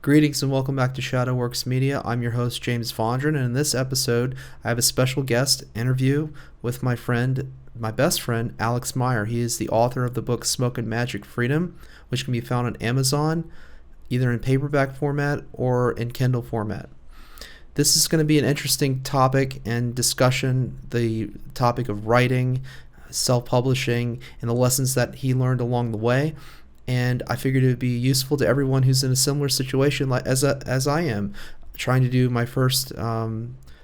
Greetings and welcome back to Shadowworks Media. I'm your host, James Fondren, and in this episode, I have a special guest interview with my best friend, Alex Meyer. He is the author of the book Smoke and Magic Freedom, which can be found on Amazon, either in paperback format or in Kindle format. This is going to be an interesting topic and discussion, the topic of writing, self-publishing, and the lessons that he learned along the way. And I figured it would be useful to everyone who's in a similar situation as I am, trying to do my first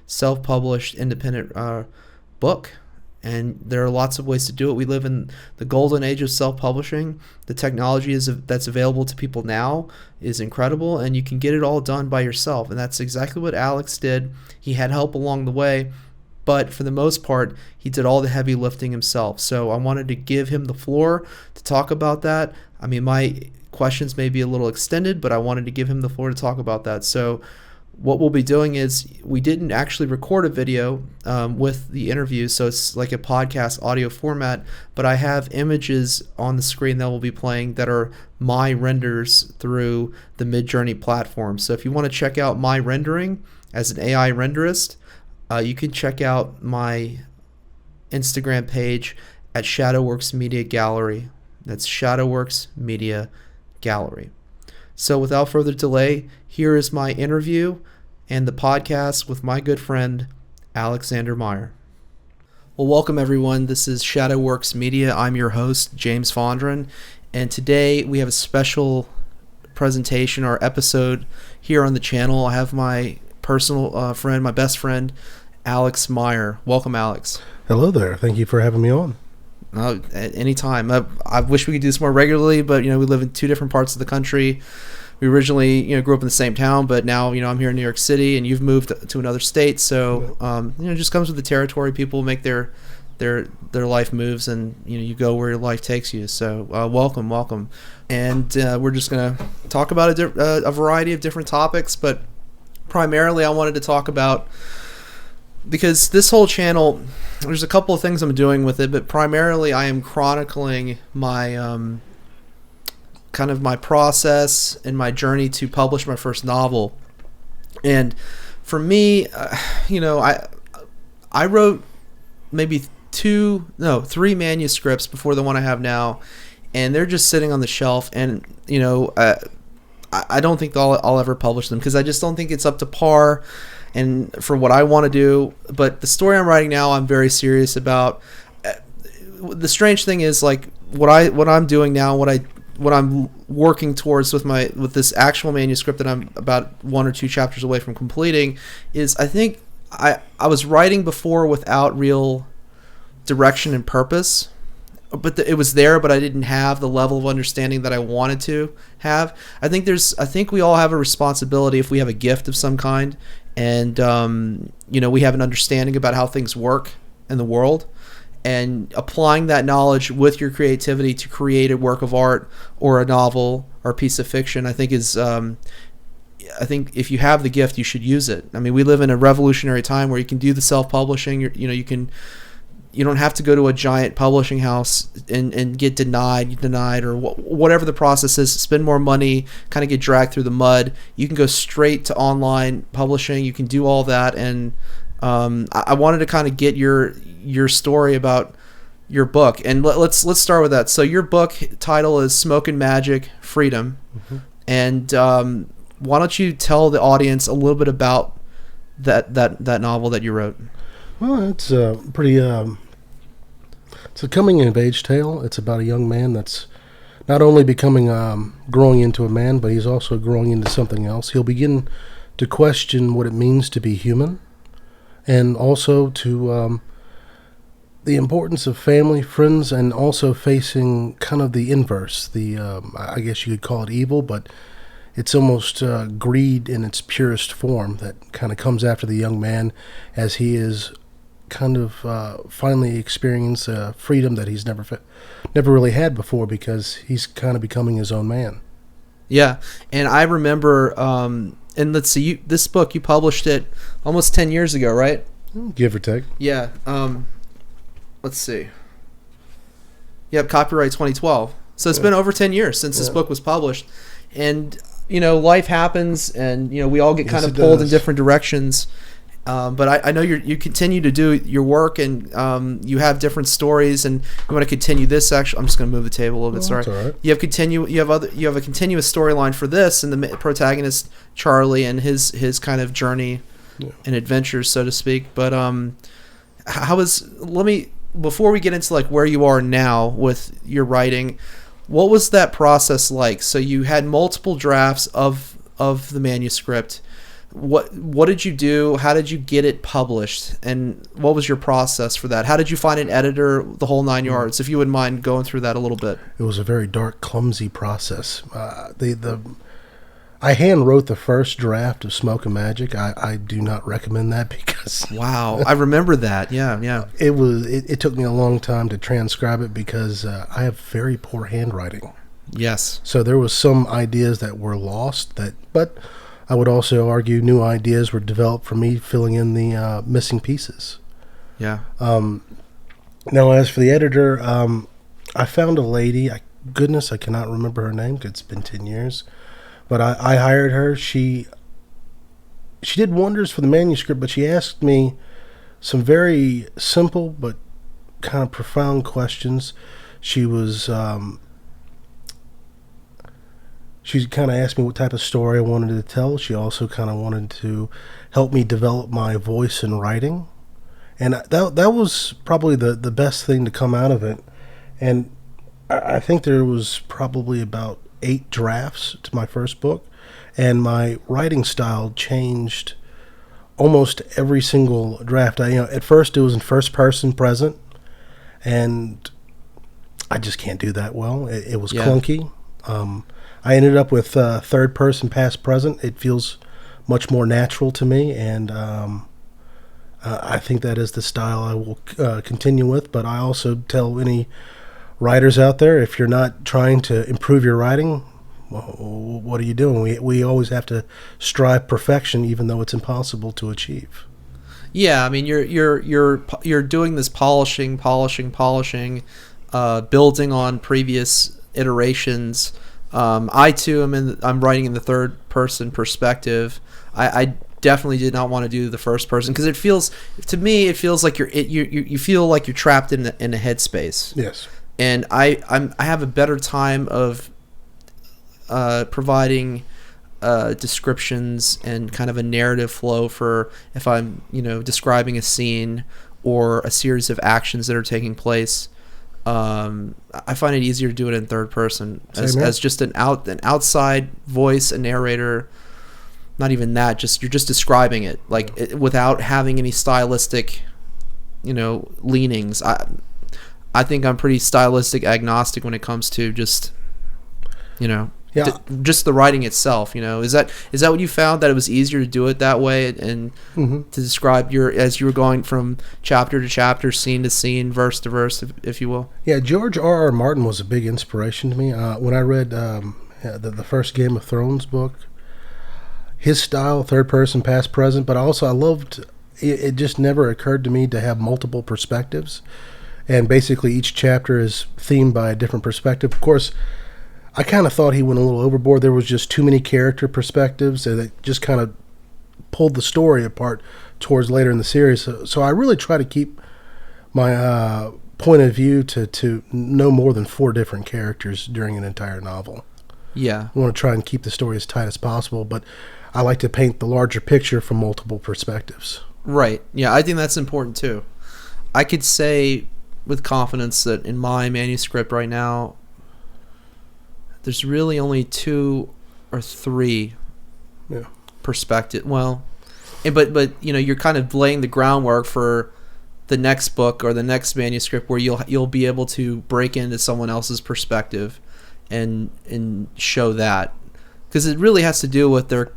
self-published independent book. And there are lots of ways to do it. We live in the golden age of self-publishing. The technology that's available to people now is incredible, and you can get it all done by yourself. And that's exactly what Alex did. He had help along the way, but for the most part, he did all the heavy lifting himself. So I wanted to give him the floor to talk about that. I mean, my questions may be a little extended, but I wanted to give him the floor to talk about that. So what we'll be doing is we didn't actually record a video with the interview, so it's like a podcast audio format, but I have images on the screen that will be playing that are my renders through the Midjourney platform. So if you want to check out my rendering as an AI renderist, you can check out my Instagram page at Shadowworks Media Gallery. That's Shadowworks Media Gallery. So without further delay, here is my interview and the podcast with my good friend, Alexander Meyer. Well, welcome everyone. This is Shadowworks Media. I'm your host, James Fondren, and today we have a special presentation or episode here on the channel. I have my personal friend, my best friend, Alex Meyer. Welcome, Alex. Hello there. Thank you for having me on. At any time. I wish we could do this more regularly, but we live in two different parts of the country. We originally grew up in the same town, but now I'm here in New York City, and you've moved to another state. So it just comes with the territory. People make their life moves, and you go where your life takes you. So welcome, and we're just gonna talk about a variety of different topics, but primarily I wanted to talk about, because this whole channel, there's a couple of things I'm doing with it, but primarily I am chronicling my kind of my process and my journey to publish my first novel. And for me, I wrote maybe three manuscripts before the one I have now, and they're just sitting on the shelf. And I don't think I'll ever publish them, because I just don't think it's up to par and for what I want to do. But the story I'm writing now, I'm very serious about. The strange thing is, like, what I'm doing now, what I'm working towards with this actual manuscript that I'm about 1 or 2 chapters away from completing, is I think I was writing before without real direction and purpose, but it was there, but I didn't have the level of understanding that I wanted to have. I think we all have a responsibility, if we have a gift of some kind, and we have an understanding about how things work in the world, and applying that knowledge with your creativity to create a work of art or a novel or a piece of fiction, I think is I think if you have the gift, you should use it. I mean, we live in a revolutionary time where you can do the self-publishing. You don't have to go to a giant publishing house and get denied, or whatever the process is, spend more money, kind of get dragged through the mud. You can go straight to online publishing. You can do all that. And I wanted to kind of get your story about your book. And let's start with that. So your book title is Smoke and Magic Freedom. Mm-hmm. And why don't you tell the audience a little bit about that novel that you wrote? Well, it's it's a coming-of-age tale. It's about a young man that's not only growing into a man, but he's also growing into something else. He'll begin to question what it means to be human, and also to the importance of family, friends, and also facing kind of the inverse, I guess you could call it evil, but it's almost greed in its purest form that kind of comes after the young man as he is kind of finally experience freedom that he's never really had before, because he's kind of becoming his own man. Yeah, and I remember, and let's see, this book, you published it almost 10 years ago, right? Give or take. Yeah. Let's see. Yep, copyright 2012. So it's been over 10 years since this book was published. And life happens, and we all get kind of pulled in different directions. But I know you continue to do your work, and you have different stories, and you want to continue this. Actually, I'm just going to move the table a little bit. Sorry. That's all right. You have a continuous storyline for this, and the protagonist Charlie and his kind of journey and adventures, so to speak. But before we get into like where you are now with your writing, what was that process like? So you had multiple drafts of the manuscript. What did you do? How did you get it published? And what was your process for that? How did you find an editor, the whole 9 yards? If you wouldn't mind going through that a little bit. It was a very dark, clumsy process. I hand wrote the first draft of Smoke and Magic. I do not recommend that because wow, I remember that. Yeah. It took me a long time to transcribe it because I have very poor handwriting. Yes. So there was some ideas that were lost but I would also argue new ideas were developed from me filling in the missing pieces. Yeah. Now, as for the editor, I found a lady. I cannot remember her name because it's been 10 years. But I hired her. She did wonders for the manuscript, but she asked me some very simple but kind of profound questions. She kind of asked me what type of story I wanted to tell. She also kind of wanted to help me develop my voice in writing. And that was probably the best thing to come out of it. And I think there was probably about 8 drafts to my first book. And my writing style changed almost every single draft. At first it was in first person present. And I just can't do that well. It was clunky. I ended up with third person past present. It feels much more natural to me, and I think that is the style I will continue with. But I also tell any writers out there, if you're not trying to improve your writing, well, what are you doing? We always have to strive perfection, even though it's impossible to achieve. Yeah, I mean you're doing this polishing, building on previous iterations. I too I'm writing in the third person perspective. I definitely did not want to do the first person because it feels like you feel like you're trapped in a headspace. Yes. And I have a better time of providing descriptions and kind of a narrative flow for if I'm describing a scene or a series of actions that are taking place. I find it easier to do it in third person as just an outside voice, a narrator. Not even that, you're just describing it without having any stylistic, leanings. I think I'm pretty stylistic agnostic when it comes to just, just the writing itself. Is that what you found, that it was easier to do it that way and to describe as you were going from chapter to chapter, scene to scene, verse to verse, if you will? Yeah, George R.R. Martin was a big inspiration to me. When I read the first Game of Thrones book, his style, third person, past, present, but also I loved it. Just never occurred to me to have multiple perspectives, and basically each chapter is themed by a different perspective. Of course, I kind of thought he went a little overboard. There was just too many character perspectives, and it just kind of pulled the story apart towards later in the series. So I really try to keep my point of view to no more than 4 different characters during an entire novel. Yeah. I want to try and keep the story as tight as possible, but I like to paint the larger picture from multiple perspectives. Right. Yeah, I think that's important too. I could say with confidence that in my manuscript right now, there's really only 2 or 3 perspective. Well, but you're kind of laying the groundwork for the next book or the next manuscript where you'll be able to break into someone else's perspective and show that, because it really has to do with their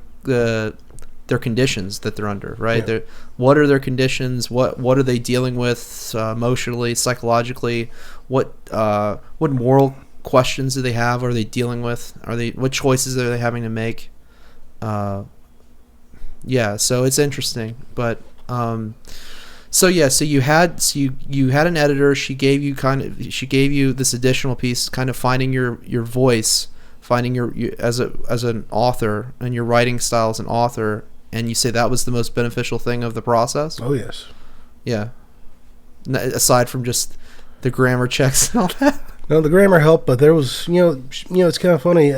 conditions that they're under, right? Yeah. What are their conditions? What are they dealing with emotionally, psychologically? What moral questions do they have? Are they dealing with? What choices are they having to make? So it's interesting, but so you had an editor. She gave you this additional piece, kind of finding your voice finding you as an author and your writing style as an author, and you say that was the most beneficial thing of the process? Oh, yes. Yeah. Aside from just the grammar checks and all that. No, the grammar helped, but there was, it's kind of funny.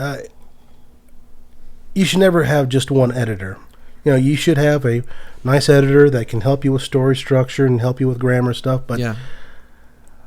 You should never have just one editor. You should have a nice editor that can help you with story structure and help you with grammar stuff. But yeah.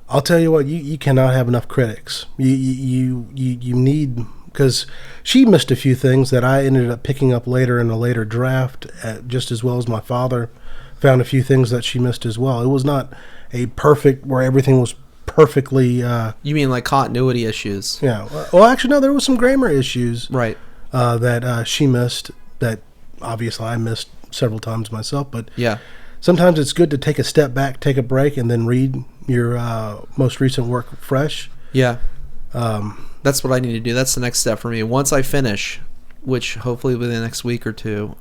I'll tell you what, you cannot have enough critics. You need, because she missed a few things that I ended up picking up later in a later draft, just as well as my father found a few things that she missed as well. It was not a perfect where everything was perfectly. You mean like continuity issues? Yeah. Well, actually, no. There was some grammar issues, right? That she missed. That obviously I missed several times myself. But yeah, sometimes it's good to take a step back, take a break, and then read your most recent work fresh. Yeah. That's what I need to do. That's the next step for me. Once I finish, which hopefully within the next week or two,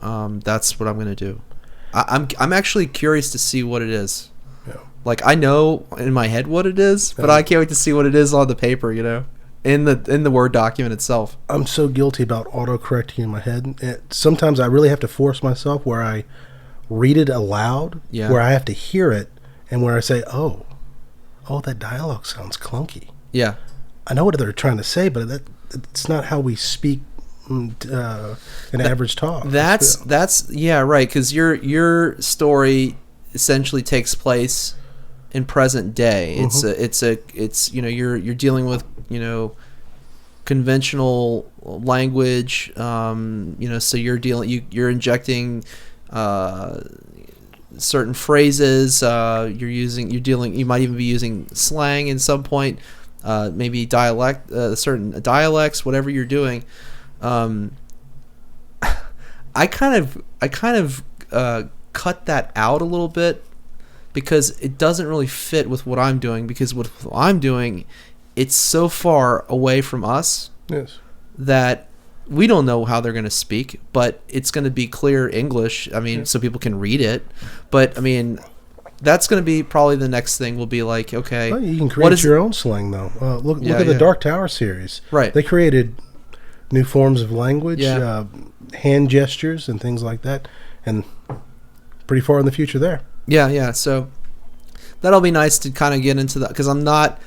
that's what I'm going to do. I'm actually curious to see what it is. Yeah. Like, I know in my head what it is, but I can't wait to see what it is on the paper, in the Word document itself. I'm so guilty about autocorrecting in my head. Sometimes I really have to force myself where I read it aloud, where I have to hear it, and where I say, oh, that dialogue sounds clunky. Yeah. I know what they're trying to say, but it's not how we speak in average talk. That's yeah, right, because your story essentially takes place in present day. Mm-hmm. It's you're dealing with conventional language, so you're injecting certain phrases, you might even be using slang in some point, maybe dialect, certain dialects, whatever you're doing. I kind of cut that out a little bit because it doesn't really fit with what I'm doing, because what I'm doing, it's so far away from us that we don't know how they're going to speak, but it's going to be clear English. I mean, so people can read it. But I mean, that's going to be probably the next thing. Will be like, okay, well, you can create your own slang though. Look at the Dark Tower series. Right. They created new forms of language, hand gestures, and things like that, and pretty far in the future there. Yeah. So that'll be nice to kind of get into that, because I'm not.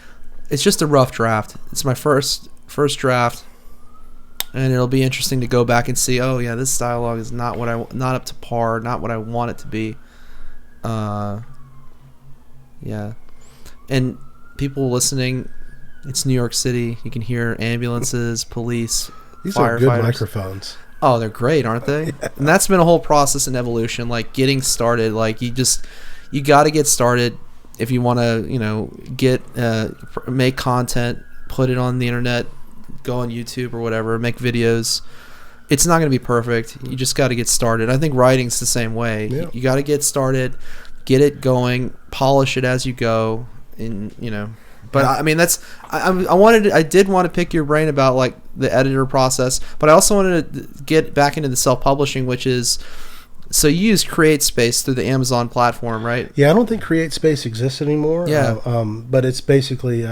It's just a rough draft. It's my first draft. And it'll be interesting to go back and see, oh yeah, this dialogue is not up to par, not what I want it to be. Yeah. And people listening, it's New York City. You can hear ambulances, police, These firefighters. are good microphones. Oh, they're great, aren't they? Yeah. And that's been a whole process and evolution, like getting started. Like you got to get started if you want to, make content, put it on the internet, go on YouTube or whatever, make videos. It's not going to be perfect. You just got to get started. I think writing's the same way. Yeah. You got to get started, get it going, polish it as you go, and But I mean, I did want to pick your brain about like the editor process, but I also wanted to get back into the self-publishing, which is, so you use CreateSpace through the Amazon platform, right? Yeah, I don't think CreateSpace exists anymore. Yeah. But it's basically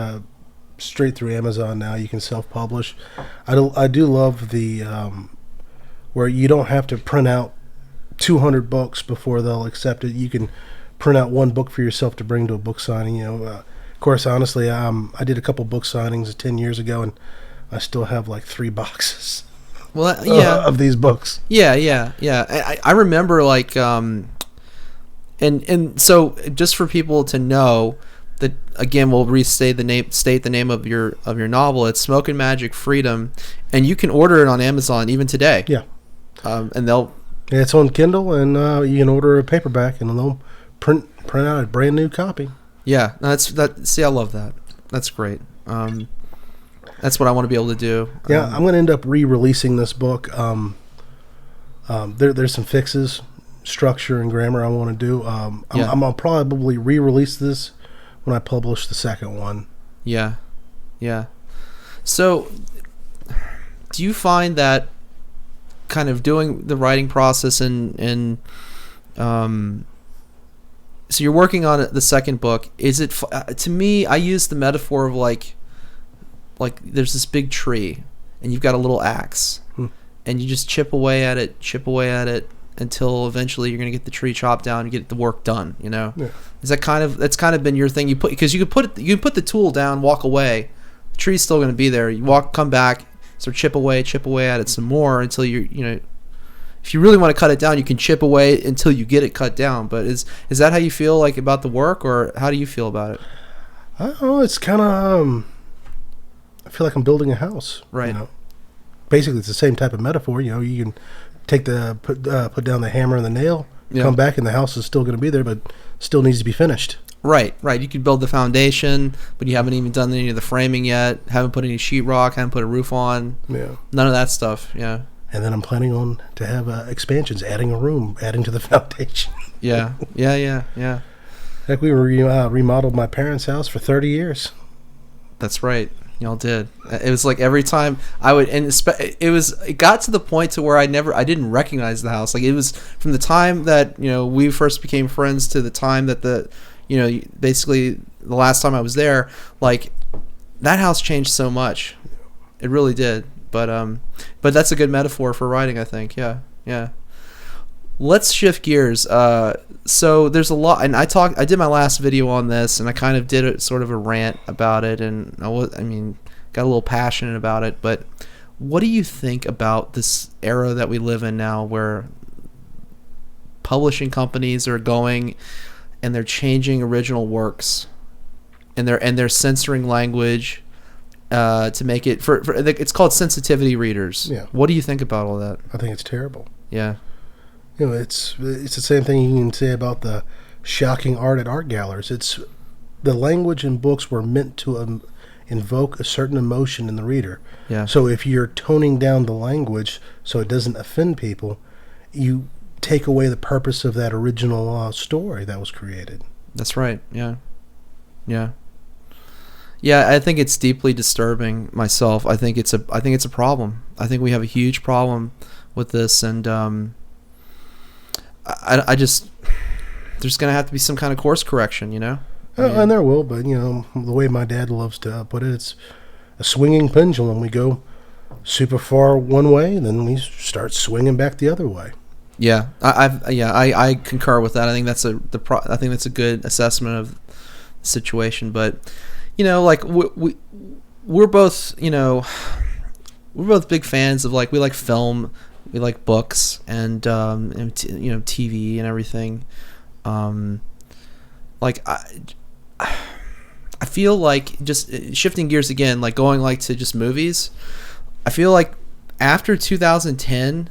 straight through Amazon now. You can self-publish. I do love the where you don't have to print out 200 books before they'll accept it. You can print out one book for yourself to bring to a book signing. Of course, honestly, I did a couple book signings 10 years ago, and I still have like 3 boxes. Well, yeah, of these books. Yeah. I remember like, and so just for people to know that, again, we'll restate the name of your novel. It's Smoke and Magic Freedom, and you can order it on Amazon even today. Yeah, and they'll. Yeah, it's on Kindle, and you can order a paperback, and they'll print out a brand new copy. Yeah, See, I love that. That's great. That's what I want to be able to do. Yeah, I'm going to end up re-releasing this book. There's some fixes, structure and grammar I want to do. I'm going to probably re-release this when I publish the second one. Yeah. So, do you find that kind of doing the writing process and so you're working on the second book? Is it to me? I use the metaphor of like there's this big tree, and you've got a little axe, and you just chip away at it until eventually you're going to get the tree chopped down and get the work done. You know, is that that's kind of been your thing? You put, because you can put the tool down, walk away, the tree's still going to be there. You come back, so chip away at it some more until you know. If you really want to cut it down, you can chip away until you get it cut down. But is that how you feel like about the work, or how do you feel about it? I don't know. It's kind of I feel like I'm building a house. Right. You know? Basically, it's the same type of metaphor. You know, you can take put down the hammer and the nail, come back, and the house is still going to be there, but still needs to be finished. Right. You could build the foundation, but you haven't even done any of the framing yet. Haven't put any sheetrock. Haven't put a roof on. Yeah. None of that stuff. Yeah. And then I'm planning on to have expansions, adding a room, adding to the foundation. Yeah. Heck, we remodeled my parents' house for 30 years. That's right. Y'all did. It was like every time I would, and it got to the point to where I didn't recognize the house. Like, it was from the time that, you know, we first became friends to the time that basically the last time I was there, like, that house changed so much. It really did. But that's a good metaphor for writing, I think. Yeah. Let's shift gears. So there's a lot, and I did my last video on this, and I kind of did sort of a rant about it, and got a little passionate about it. But what do you think about this era that we live in now, where publishing companies are going and they're changing original works, and they're censoring language to make it for it's called sensitivity readers. Yeah. What do you think about all that? I think it's terrible. Yeah. You know, it's the same thing you can say about the shocking art at art galleries. It's the language in books were meant to invoke a certain emotion in the reader. Yeah. So if you're toning down the language so it doesn't offend people, you take away the purpose of that original story that was created. That's right. Yeah. I think it's deeply disturbing myself. I think it's a problem. I think we have a huge problem with this, and I just, there's going to have to be some kind of course correction, you know? And there will, but, you know, the way my dad loves to put it, it's a swinging pendulum. We go super far one way, and then we start swinging back the other way. Yeah, I concur with that. I think that's a good assessment of the situation. But, you know, like we're both, you know, we're both big fans of, like, we like film, we like books, and you know, TV and everything. Like, I feel like, just shifting gears again, like going like to just movies, I feel like after 2010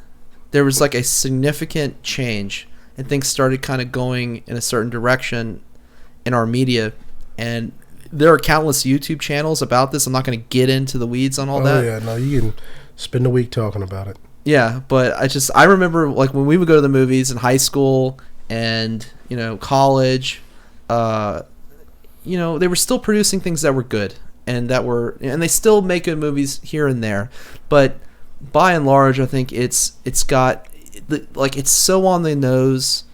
there was like a significant change, and things started kind of going in a certain direction in our media, and there are countless YouTube channels about this. I'm not going to get into the weeds on all that. Oh yeah, no, you can spend a week talking about it. Yeah, but I remember, like, when we would go to the movies in high school and, you know, college, you know, they were still producing things that were good, and they still make good movies here and there, but by and large, I think it's got, like, it's so on the nose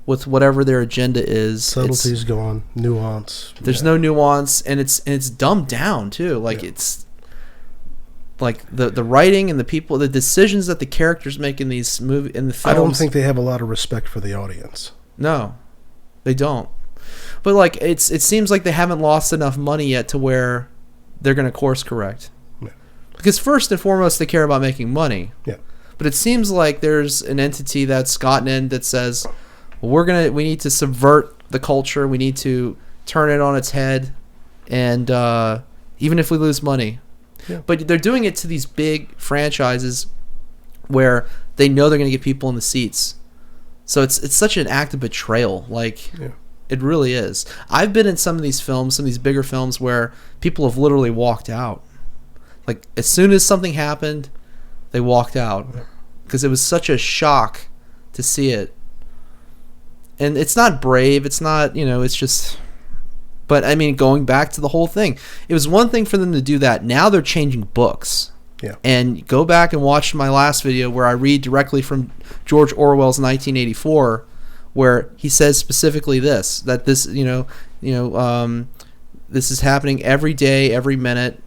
with whatever their agenda is. Subtlety's gone, nuance. There's no nuance, and it's dumbed down too. Like, it's like the writing and the people, the decisions that the characters make in the films. I don't think they have a lot of respect for the audience. No, they don't. But, like, it seems like they haven't lost enough money yet to where they're going to course correct. Yeah. Because first and foremost, they care about making money. Yeah. But it seems like there's an entity that's gotten in that says, well, we need to subvert the culture. We need to turn it on its head, and even if we lose money. Yeah. But they're doing it to these big franchises where they know they're going to get people in the seats. So it's such an act of betrayal. Like, it really is. I've been in some of these films, some of these bigger films, where people have literally walked out. Like, as soon as something happened, they walked out. Because it was such a shock to see it. And it's not brave. It's not, you know, it's just... But, I mean, going back to the whole thing, it was one thing for them to do that. Now they're changing books. Yeah. And go back and watch my last video where I read directly from George Orwell's 1984, where he says specifically this, that this, this is happening every day, every minute.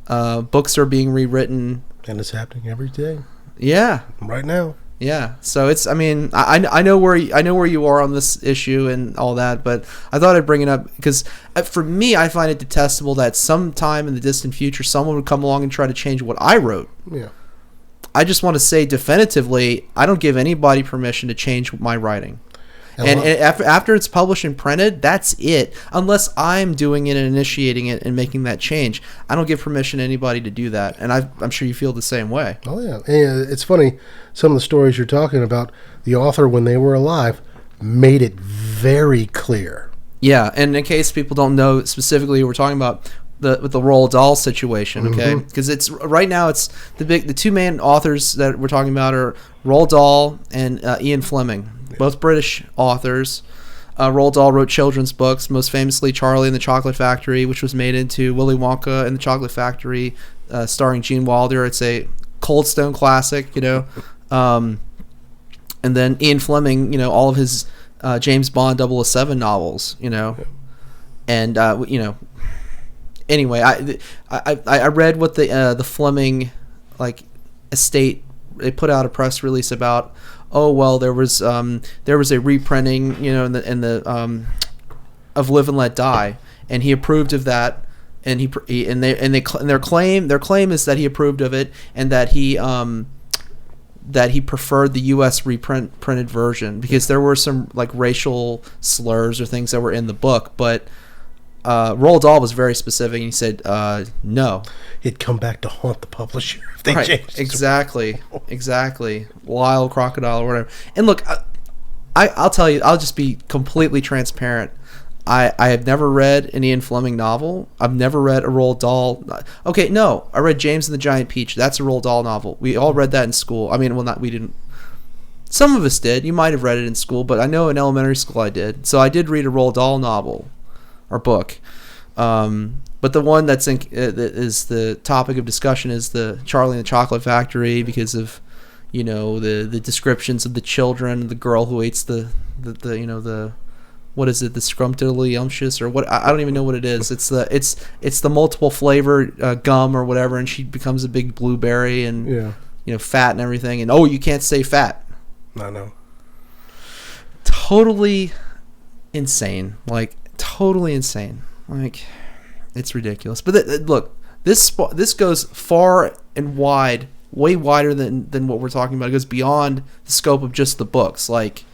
Books are being rewritten And it's happening every day. Yeah. Right now. Yeah. So it's, I mean, I know where you are on this issue and all that, but I thought I'd bring it up because for me, I find it detestable that sometime in the distant future, someone would come along and try to change what I wrote. Yeah. I just want to say definitively, I don't give anybody permission to change my writing. And after it's published and printed, that's it. Unless I'm doing it and initiating it and making that change, I don't give permission to anybody to do that. And I'm sure you feel the same way. Oh, yeah. And it's funny, some of the stories you're talking about, the author, when they were alive, made it very clear. Yeah, and in case people don't know specifically, we're talking about with the Roald Dahl situation, okay? Because it's right now, it's the two main authors that we're talking about are Roald Dahl and Ian Fleming, both British authors. Roald Dahl wrote children's books, most famously Charlie and the Chocolate Factory, which was made into Willy Wonka and the Chocolate Factory, starring Gene Wilder. It's a Cold Stone classic, you know. And then Ian Fleming, you know, all of his James Bond 007 novels, you know. And, you know, anyway, I read what the Fleming, like, estate, they put out a press release about, oh well, there was a reprinting, you know, in the of Live and Let Die, and he approved of that, and their claim is that he approved of it, and that he preferred the U.S. printed version because there were some like racial slurs or things that were in the book, but Roald Dahl was very specific, and he said no. It'd come back to haunt the publisher if they changed it. Exactly. Lyle Crocodile or whatever. And look, I'll tell you, I'll just be completely transparent. I have never read an Ian Fleming novel. I've never read a Roald Dahl. Okay, no, I read James and the Giant Peach. That's a Roald Dahl novel. We all read that in school. I mean, well, we didn't. Some of us did. You might have read it in school, but I know in elementary school I did. So I did read a Roald Dahl novel or book. But the one that is the topic of discussion is the Charlie and the Chocolate Factory because of, you know, the descriptions of the children, the girl who eats the you know, the, what is it, the scrumptious or what, I don't even know what it is. It's the multiple flavor gum or whatever, and she becomes a big blueberry and you know, fat and everything, and oh, you can't say fat. I know. Totally insane, like totally insane, like. It's ridiculous. But look, this goes far and wide, way wider than what we're talking about. It goes beyond the scope of just the books. Like,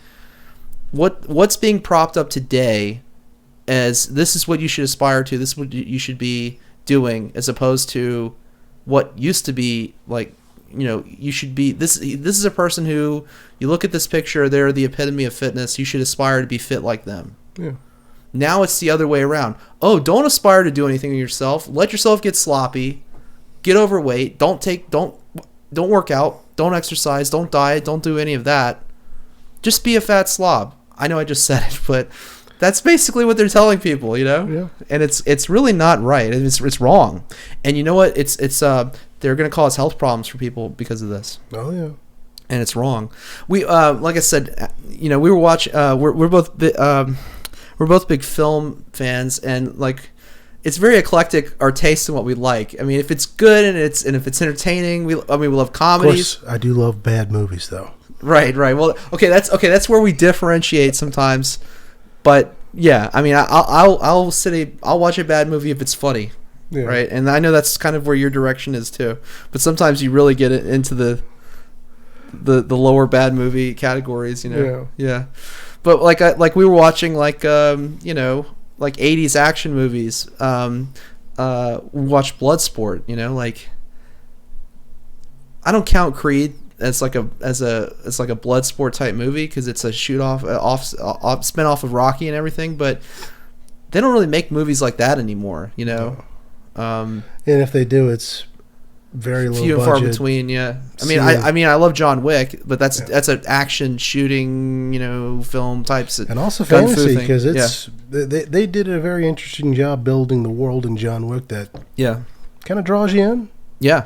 what's being propped up today as this is what you should aspire to, this is what you should be doing, as opposed to what used to be, like, you know, you should be, this is a person who, you look at this picture, they're the epitome of fitness, you should aspire to be fit like them. Yeah. Now it's the other way around. Oh, don't aspire to do anything to yourself. Let yourself get sloppy, get overweight. Don't work out. Don't exercise. Don't diet. Don't do any of that. Just be a fat slob. I know I just said it, but that's basically what they're telling people, you know. Yeah. And it's really not right. It's wrong. And you know what? It's they're going to cause health problems for people because of this. Oh yeah. And it's wrong. We like I said, you know, we were watching. We're both big film fans, and like, it's very eclectic, our taste in what we like. I mean, if it's good and if it's entertaining, we love comedies. Of course, I do love bad movies, though. Right. Well, that's where we differentiate sometimes. But yeah, I mean, I'll watch a bad movie if it's funny, right? And I know that's kind of where your direction is too. But sometimes you really get into the lower bad movie categories, you know. Yeah. But like we were watching like you know, like 80s action movies. We watched Bloodsport, you know, like, I don't count Creed as like a Bloodsport type movie because it's a spin off of Rocky and everything, but they don't really make movies like that anymore, you know. And if they do, it's very low few and budget. far between. Yeah, I mean I love John Wick, but that's an action shooting, you know, film types, and also fantasy, because it's they did a very interesting job building the world in John Wick that kind of draws you in. Yeah,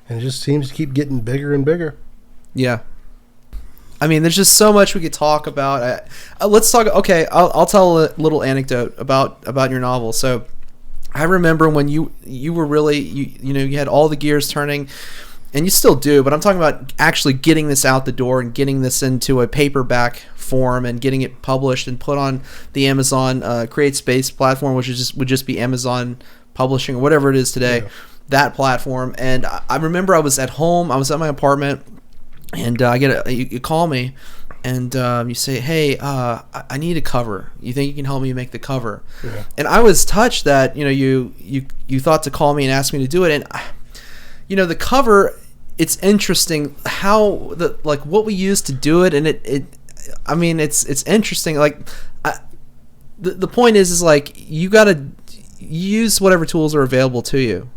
and it just seems to keep getting bigger and bigger. Yeah, I mean, there's just so much we could talk about. Let's talk. Okay, I'll tell a little anecdote about your novel. So, I remember when you were really you had all the gears turning, and you still do, but I'm talking about actually getting this out the door and getting this into a paperback form and getting it published and put on the Amazon Create Space platform, which would just be Amazon Publishing or whatever it is today, that platform. And I remember I was at home, I was at my apartment, and you call me, and you say, hey, I need a cover. You think you can help me make the cover? Yeah. And I was touched that you thought to call me and ask me to do it. And the cover, it's interesting how what we use to do it, and it's interesting. The point is like you gotta use whatever tools are available to you,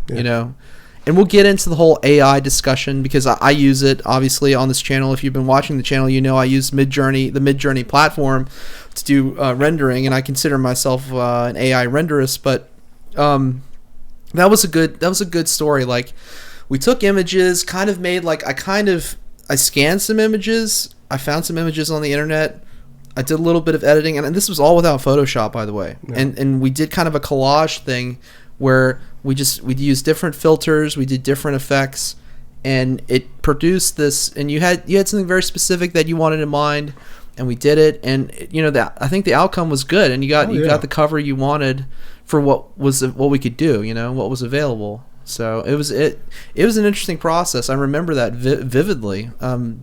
And we'll get into the whole AI discussion because I use it obviously on this channel. If you've been watching the channel, I use Midjourney, the Midjourney platform, to do rendering, and I consider myself an AI renderist. But that was a good story. Like, we took images, kind of made I scanned some images. I found some images on the internet. I did a little bit of editing, and this was all without Photoshop, by the way. Yeah. And we did kind of a collage thing where we used different filters, we did different effects, and it produced this. And you had something very specific that you wanted in mind, and we did it. And I think the outcome was good, and you got the cover you wanted for what we could do, what was available. So it was an interesting process. I remember that vividly,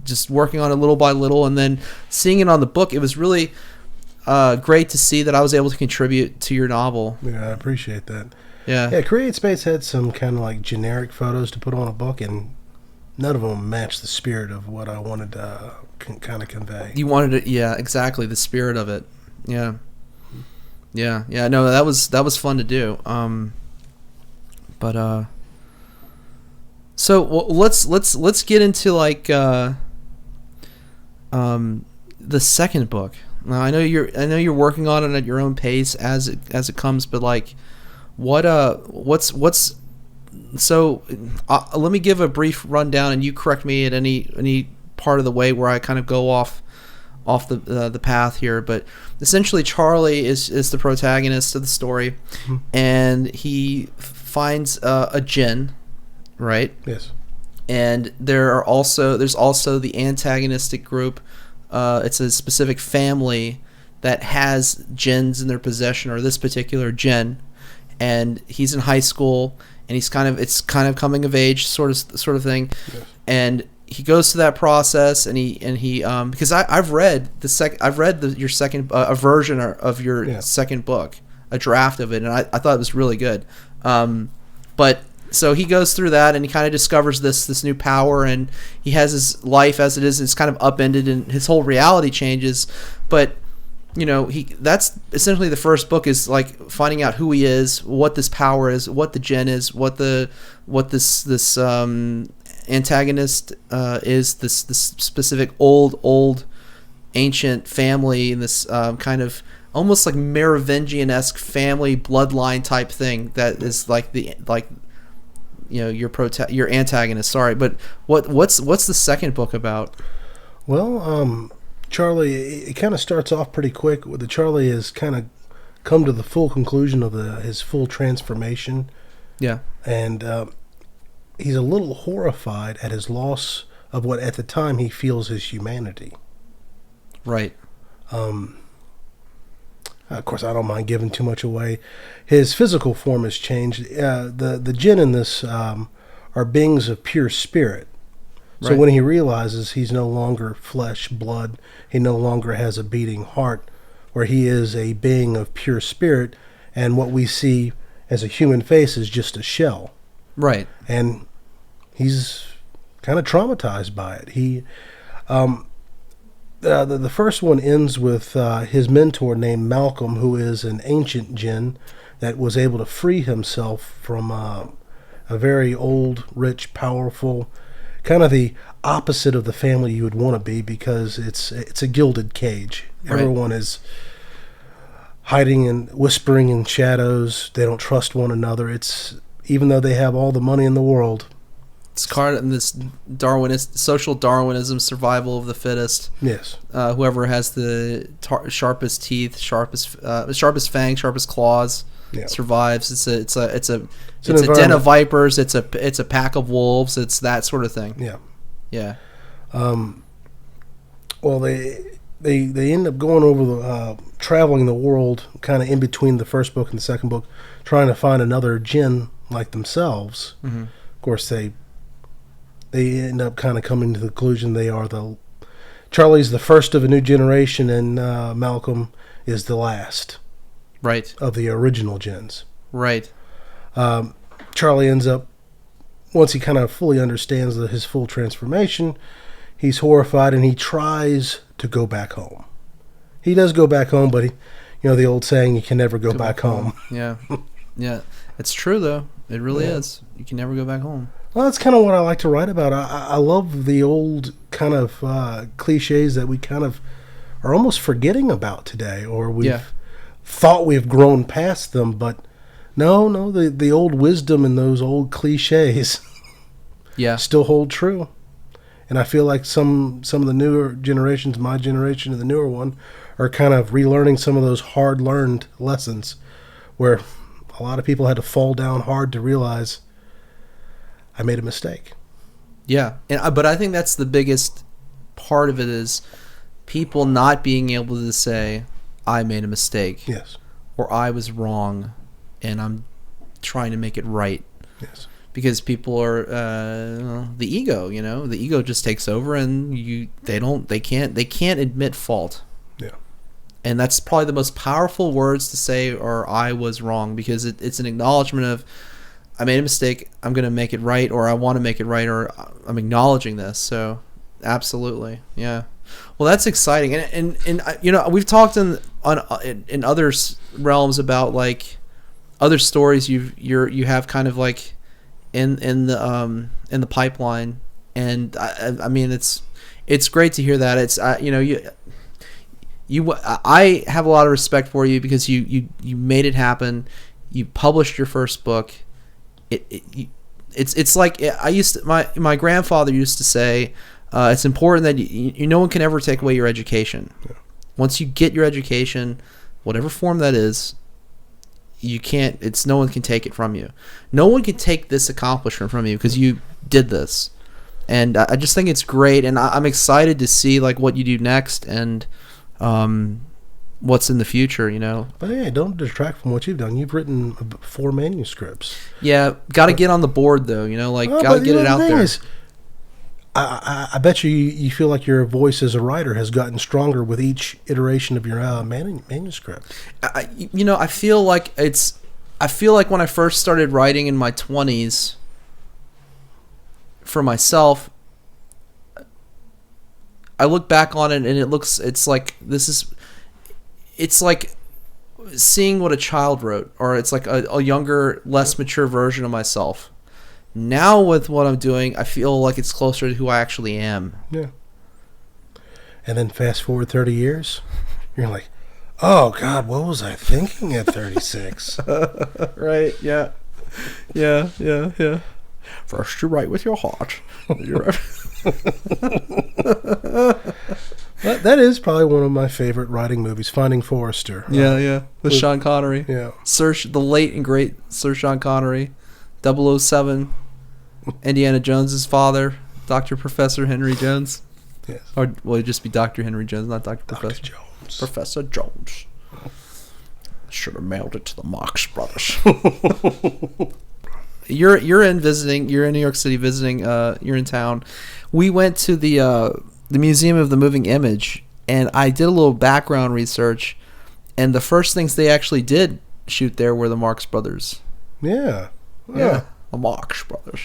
just working on it little by little, and then seeing it on the book. It was really great to see that I was able to contribute to your novel. Yeah, I appreciate that. Yeah. Create Space had some kind of like generic photos to put on a book, and none of them matched the spirit of what I wanted to kind of convey. You wanted it, yeah, exactly, the spirit of it. Yeah. No, that was fun to do. So let's get into the second book. Now I know you're working on it at your own pace as it comes, but let me give a brief rundown, and you correct me at any part of the way where I kind of go off the path here. But essentially, Charlie is the protagonist of the story, mm-hmm. and he finds a djinn, right? Yes. And there's also the antagonistic group. It's a specific family that has djinns in their possession, or this particular djinn. And he's in high school, and it's kind of coming of age sort of thing. Yes. And he goes through that process, and he because I've read your second a version of your second book, a draft of it, and I thought it was really good. But so he goes through that, and he kind of discovers this new power, and he has his life as it is. It's kind of upended, and his whole reality changes. But that's essentially the first book, is like finding out who he is, what this power is, what the djinn is, what this antagonist is, this specific old ancient family, and this kind of almost like Merovingian-esque family bloodline type thing that is your antagonist. Sorry, but what's the second book about? Well, Charlie, it kind of starts off pretty quick. Charlie has kind of come to the full conclusion of his full transformation. Yeah. And he's a little horrified at his loss of what at the time he feels is humanity. Right. Of course, I don't mind giving too much away. His physical form has changed. The djinn in this are beings of pure spirit. So when he realizes he's no longer flesh, blood, he no longer has a beating heart, where he is a being of pure spirit, and what we see as a human face is just a shell. Right. And he's kind of traumatized by it. The first one ends with his mentor named Malcolm, who is an ancient djinn that was able to free himself from a very old, rich, powerful, kind of the opposite of the family you would want to be, because it's a gilded cage. Right. Everyone is hiding and whispering in shadows. They don't trust one another. Even though they have all the money in the world. It's caught in this social Darwinism, survival of the fittest. Yes. Whoever has the sharpest teeth, sharpest fangs, sharpest claws. survives. It's a den of vipers. It's a pack of wolves. It's that sort of thing. Yeah. Well, they end up going over the traveling the world, kind of in between the first book and the second book, trying to find another djinn like themselves. Mm-hmm. Of course, they end up kind of coming to the conclusion Charlie's the first of a new generation, and Malcolm is the last, right, of the original djinns. Right. Charlie ends up, once he kind of fully understands his full transformation, he's horrified and he tries to go back home. He does go back home, but the old saying, you can never go back home. Yeah. Yeah. It's true, though. It really is. You can never go back home. Well, that's kind of what I like to write about. I love the old kind of cliches that we kind of are almost forgetting about today, or we've thought we've grown past them, but no, the old wisdom and those old cliches still hold true. And I feel like some of the newer generations, my generation and the newer one, are kind of relearning some of those hard-learned lessons where a lot of people had to fall down hard to realize I made a mistake. Yeah, but I think that's the biggest part of it is people not being able to say, I made a mistake. Yes. Or I was wrong, and I'm trying to make it right. Yes. Because people are the ego, the ego just takes over, and they can't admit fault. Yeah. And that's probably the most powerful words to say, or I was wrong, because it's an acknowledgement of, I made a mistake, I'm going to make it right, or I want to make it right, or I'm acknowledging this. So, absolutely, yeah. Well, that's exciting, and we've talked in other realms about like other stories you have kind of like in the pipeline, and I mean it's great to hear that. It's I have a lot of respect for you because you made it happen. You published your first book. It's like my grandfather used to say, it's important that no one can ever take away your education. Yeah. Once you get your education, whatever form that is, no one can take it from you. No one can take this accomplishment from you because you did this. And I just think it's great, and I'm excited to see like what you do next and what's in the future, But hey, don't detract from what you've done. You've written 4 manuscripts. Yeah, got to get on the board though, got to get it out there. I bet you feel like your voice as a writer has gotten stronger with each iteration of your manuscript. I feel like when I first started writing in my 20s for myself, I look back on it and it's like seeing what a child wrote, or it's like a younger, less mature version of myself. Now with what I'm doing, I feel like it's closer to who I actually am. Yeah. And then fast forward 30 years, you're like, oh God, what was I thinking at 36? Right, yeah. Yeah. First you write with your heart. That is probably one of my favorite writing movies, Finding Forrester. Yeah. With Sean Connery. Yeah. The late and great Sir Sean Connery. 007. Indiana Jones's father, Dr. Professor Henry Jones. Yes. Or will it just be Dr. Henry Jones, not Dr. Professor? Jones. Professor Jones. Should have mailed it to the Marx Brothers. You're in New York City visiting, you're in town. We went to the Museum of the Moving Image, and I did a little background research, and the first things they actually did shoot there were the Marx Brothers. Yeah. Yeah. The Marx Brothers.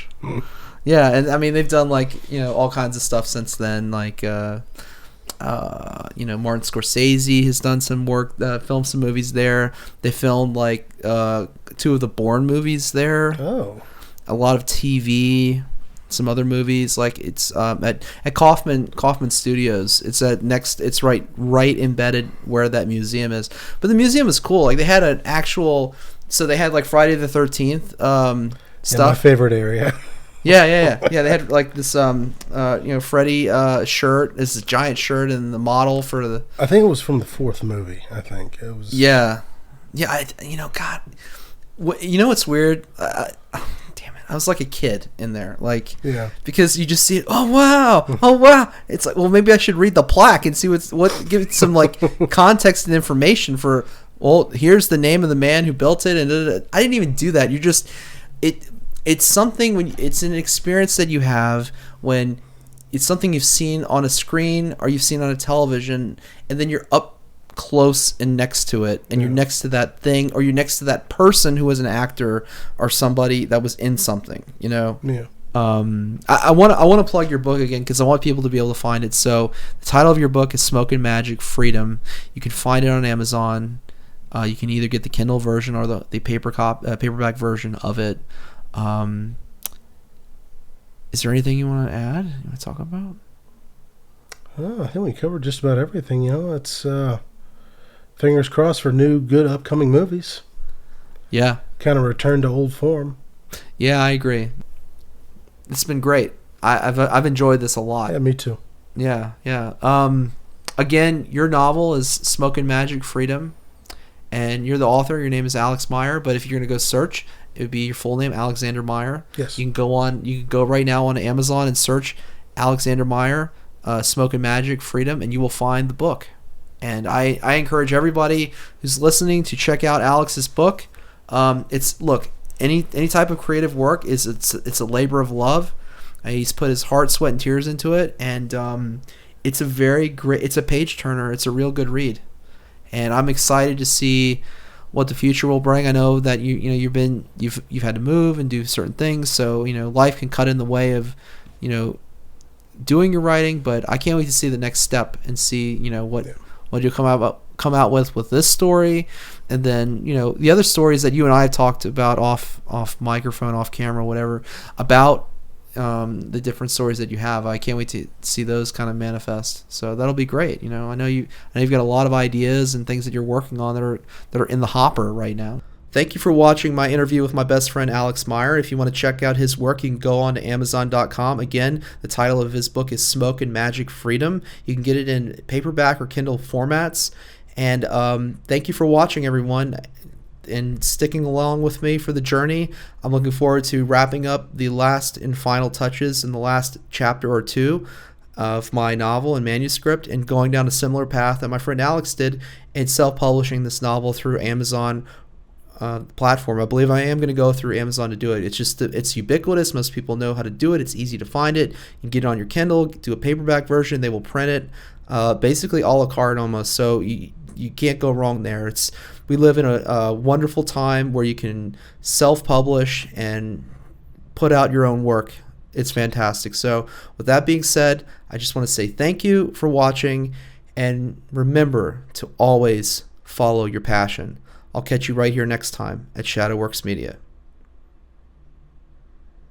Yeah, and I mean they've done like, all kinds of stuff since then, like Martin Scorsese has done some work, filmed some movies there. They filmed like 2 of the Bourne movies there. Oh. A lot of TV, some other movies, like it's at Kaufman Studios. It's right embedded where that museum is. But the museum is cool. Like they had they had like Friday the 13th stuff. My favorite area. Yeah. They had like this Freddy shirt. This giant shirt and the model for the. I think it was from the 4th movie. I think it was. Yeah. Yeah, God, what's weird? Damn it, I was like a kid in there, like, Yeah. because you just see it. Oh wow. It's like, well, maybe I should read the plaque and see give it some like context and information for. Well, here's the name of the man who built it, and I didn't even do that. It's something when it's an experience that you have when it's something you've seen on a screen or you've seen on a television, and then you're up close and next to it, and you're next to that thing, or you're next to that person who was an actor or somebody that was in something. Yeah. I want to plug your book again because I want people to be able to find it. So the title of your book is Smoke and Magic Freedom. You can find it on Amazon. You can either get the Kindle version or the paperback version of it. Is there anything you want to add? You want to talk about? I think we covered just about everything. It's fingers crossed for new, good upcoming movies. Yeah. Kind of return to old form. Yeah, I agree. It's been great. I've enjoyed this a lot. Yeah, me too. Yeah. Again, your novel is Smoke and Magic Freedom, and you're the author. Your name is Alex Meyer, but if you're going to go search, it would be your full name, Alexander Meyer. Yes. You can go right now on Amazon and search Alexander Meyer, Smoke and Magic Freedom, and you will find the book. And I encourage everybody who's listening to check out Alex's book. Any type of creative work it's a labor of love. He's put his heart, sweat, and tears into it, and it's a very great. It's a page turner. It's a real good read, and I'm excited to see what the future will bring. I know that you've had to move and do certain things, so life can cut in the way of doing your writing. But I can't wait to see the next step and see what you'll come out with this story, and then the other stories that you and I have talked about off microphone, off camera, whatever, about the different stories that you have. I can't wait to see those kind of manifest. So that'll be great. I know you've got a lot of ideas and things that you're working on that are in the hopper right now. Thank you for watching my interview with my best friend Alex Meyer. If you want to check out his work, you can go on to Amazon.com. Again, the title of his book is Smoke and Magic Freedom. You can get it in paperback or Kindle formats. And thank you for watching, everyone, and sticking along with me for the journey. I'm looking forward to wrapping up the last and final touches in the last chapter or two of my novel and manuscript, and going down a similar path that my friend Alex did in self-publishing this novel through Amazon platform. I believe I am going to go through Amazon to do it. It's ubiquitous. Most people know how to do it. It's easy to find it. You can get it on your Kindle, do a paperback version. They will print it, basically a la carte almost. So you can't go wrong there. We live in a wonderful time where you can self-publish and put out your own work. It's fantastic. So with that being said, I just want to say thank you for watching, and remember to always follow your passion. I'll catch you right here next time at Shadowworks Media.